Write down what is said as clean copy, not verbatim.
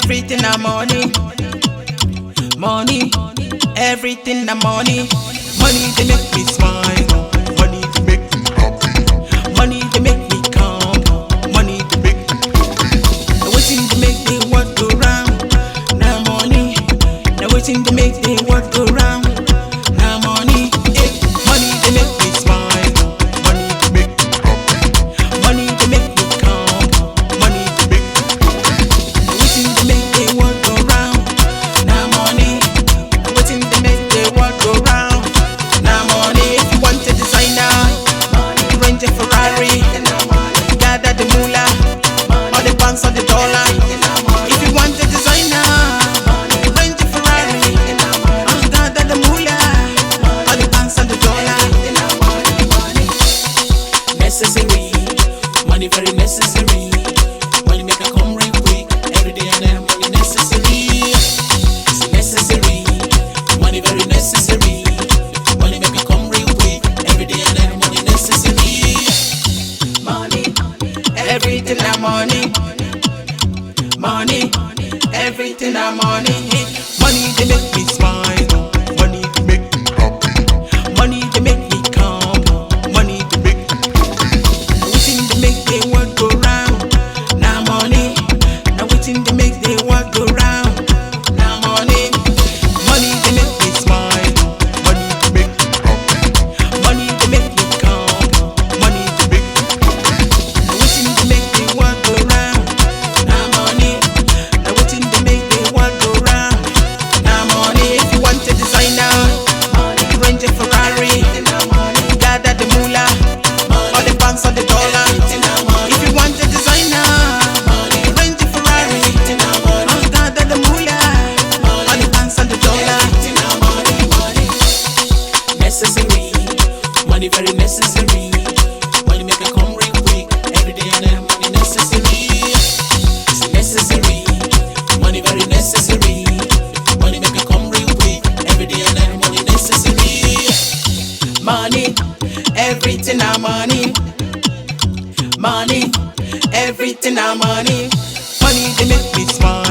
everything I'm money. Money, everything I'm money. Money they make me smile. Money they make me happy. Money they make me calm. Money they make me happy. Now waiting to make the world go round. Now money. Now waiting to make the world go round. Now money. Money they make me smile. Money they make me happy. Money they make me calm. Money they make me happy. Now waiting to make the world go round. Now money. Now waiting to make the world go round. Now money. If you want a designer, Range a Ferrari, gather the moolah, all the pounds on the dollar. If you want a designer, Range a Ferrari, gather the moolah, all the pounds on the dollar. Necessary, money very necessary. Money make a come real quick. Every day and night, money necessary. It's necessary, money very necessary. Money make a come real quick. Every day and night, money necessary. Money, everything I'm money. Money, everything I'm money. Money they make me smile. Money they make me happy. Money they make me calm. Money they make me happy. Now waiting to make the world go round. Now money. Now waiting to make the world go round. Now money. Money they make me smile. Money they make me happy. Money they make me calm. Money they make me happy. Now waiting to make the world go round. Now money. Now waiting to make the world go round. Now money. If you want a designer, Range a Ferrari, gather the moolah, all the pounds on the dollar. If you want a designer, Range a Ferrari, gather the moolah, all the pounds on the dollar. Necessary, money very necessary. Money make a come real quick. Every day and night, money necessary. It's necessary, money very necessary. Money make a come real quick. Every day and night, money necessary. Money, everything I'm money. Money, everything I'm money. Money they make me smile.